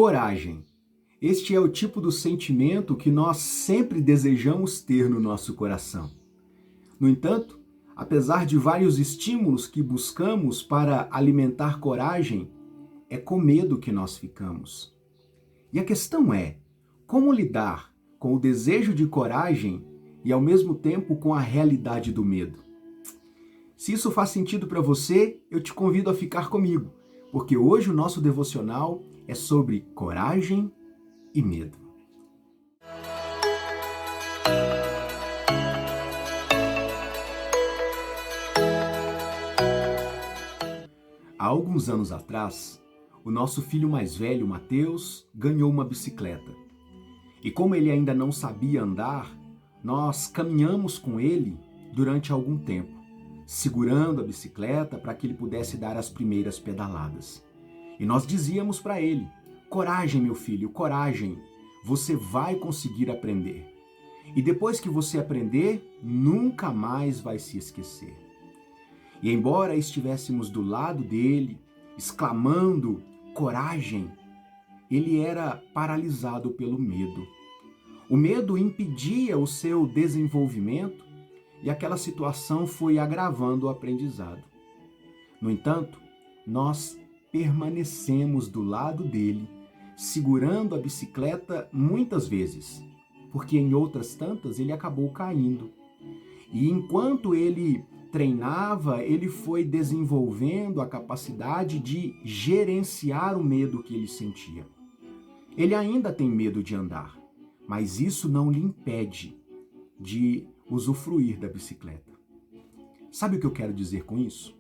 Coragem. Este é o tipo do sentimento que nós sempre desejamos ter no nosso coração. No entanto, apesar de vários estímulos que buscamos para alimentar coragem, é com medo que nós ficamos. E a questão é, como lidar com o desejo de coragem e ao mesmo tempo com a realidade do medo? Se isso faz sentido para você, eu te convido a ficar comigo, porque hoje o nosso devocional é sobre coragem e medo. Há alguns anos atrás, o nosso filho mais velho, Mateus, ganhou uma bicicleta. E como ele ainda não sabia andar, nós caminhamos com ele durante algum tempo, segurando a bicicleta para que ele pudesse dar as primeiras pedaladas. E nós dizíamos para ele: coragem, meu filho, coragem, você vai conseguir aprender. E depois que você aprender, nunca mais vai se esquecer. E embora estivéssemos do lado dele, exclamando coragem, ele era paralisado pelo medo. O medo impedia o seu desenvolvimento e aquela situação foi agravando o aprendizado. No entanto, nós permanecemos do lado dele, segurando a bicicleta muitas vezes, porque em outras tantas ele acabou caindo. E enquanto ele treinava, ele foi desenvolvendo a capacidade de gerenciar o medo que ele sentia. Ele ainda tem medo de andar, mas isso não lhe impede de usufruir da bicicleta. Sabe o que eu quero dizer com isso?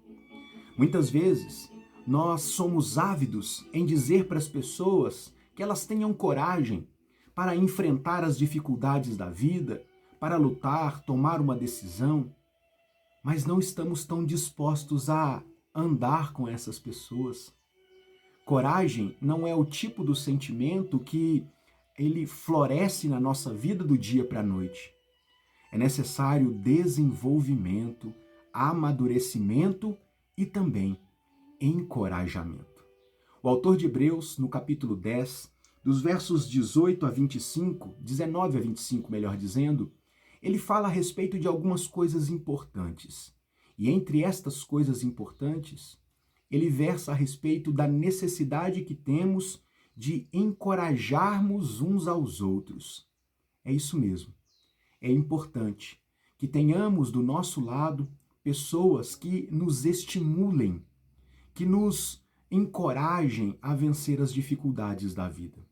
Muitas vezes, nós somos ávidos em dizer para as pessoas que elas tenham coragem para enfrentar as dificuldades da vida, para lutar, tomar uma decisão, mas não estamos tão dispostos a andar com essas pessoas. Coragem não é o tipo do sentimento que ele floresce na nossa vida do dia para a noite. É necessário desenvolvimento, amadurecimento e também encorajamento. O autor de Hebreus, no capítulo 10, dos versos 18 a 25, 19 a 25, melhor dizendo, ele fala a respeito de algumas coisas importantes. E entre estas coisas importantes, ele versa a respeito da necessidade que temos de encorajarmos uns aos outros. É isso mesmo. É importante que tenhamos do nosso lado pessoas que nos estimulem, que nos encorajem a vencer as dificuldades da vida.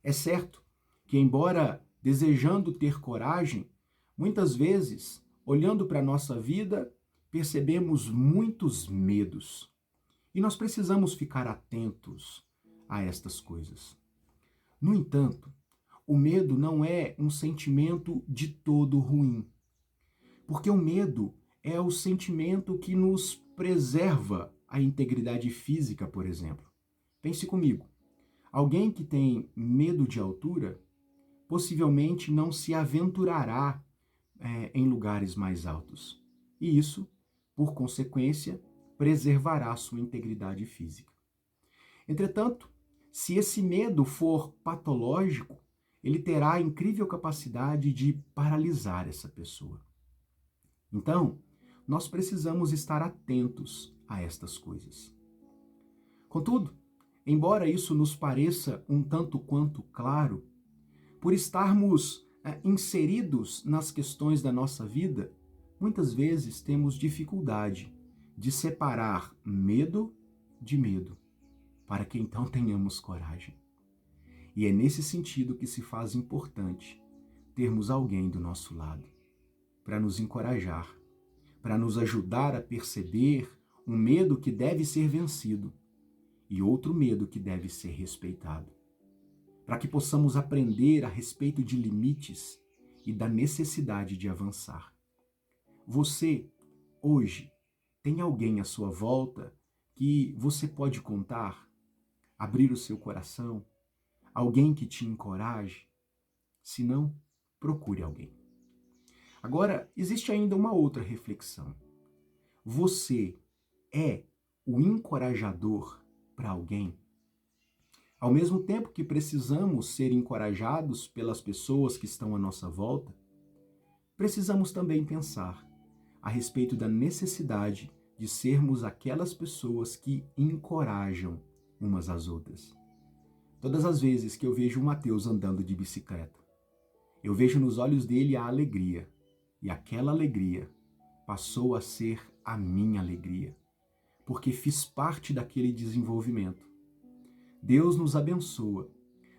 É certo que, embora desejando ter coragem, muitas vezes, olhando para a nossa vida, percebemos muitos medos. E nós precisamos ficar atentos a estas coisas. No entanto, o medo não é um sentimento de todo ruim. Porque o medo é o sentimento que nos preserva a integridade física, por exemplo. Pense comigo. Alguém que tem medo de altura possivelmente não se aventurará em lugares mais altos. E isso, por consequência, preservará sua integridade física. Entretanto, se esse medo for patológico, ele terá a incrível capacidade de paralisar essa pessoa. Então, nós precisamos estar atentos a estas coisas. Contudo, embora isso nos pareça um tanto quanto claro, por estarmos inseridos nas questões da nossa vida, muitas vezes temos dificuldade de separar medo de medo, para que então tenhamos coragem. E é nesse sentido que se faz importante termos alguém do nosso lado, para nos encorajar, para nos ajudar a perceber um medo que deve ser vencido e outro medo que deve ser respeitado, para que possamos aprender a respeito de limites e da necessidade de avançar. Você, hoje, tem alguém à sua volta que você pode contar, abrir o seu coração, alguém que te encoraje? Se não, procure alguém. Agora, existe ainda uma outra reflexão. Você é o encorajador para alguém? Ao mesmo tempo que precisamos ser encorajados pelas pessoas que estão à nossa volta, precisamos também pensar a respeito da necessidade de sermos aquelas pessoas que encorajam umas às outras. Todas as vezes que eu vejo o Mateus andando de bicicleta, eu vejo nos olhos dele a alegria, e aquela alegria passou a ser a minha alegria, porque fiz parte daquele desenvolvimento. Deus nos abençoa,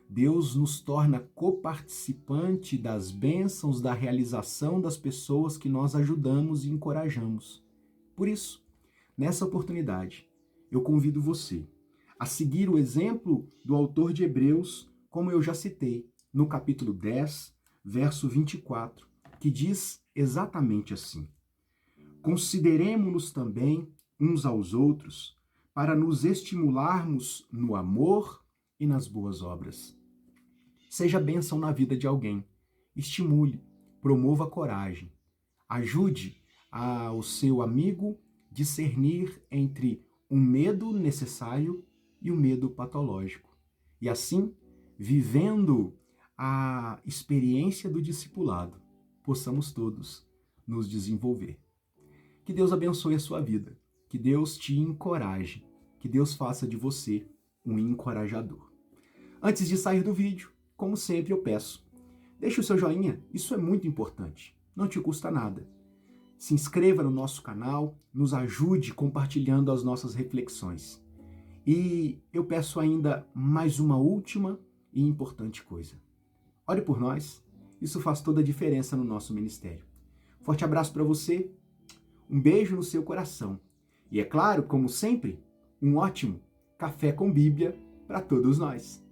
Deus nos torna coparticipante das bênçãos da realização das pessoas que nós ajudamos e encorajamos. Por isso, nessa oportunidade, eu convido você a seguir o exemplo do autor de Hebreus, como eu já citei, no capítulo 10, verso 24, que diz exatamente assim: consideremo-nos também uns aos outros para nos estimularmos no amor e nas boas obras. Seja bênção na vida de alguém, estimule, promova coragem, ajude ao seu amigo discernir entre um medo necessário e o medo patológico. E assim, vivendo a experiência do discipulado, possamos todos nos desenvolver. Que Deus abençoe a sua vida, que Deus te encoraje, que Deus faça de você um encorajador. Antes de sair do vídeo, como sempre eu peço, deixe o seu joinha, isso é muito importante, não te custa nada. Se inscreva no nosso canal, nos ajude compartilhando as nossas reflexões. E eu peço ainda mais uma última e importante coisa. Ore por nós, isso faz toda a diferença no nosso ministério. Forte abraço para você, um beijo no seu coração. E é claro, como sempre, um ótimo café com Bíblia para todos nós.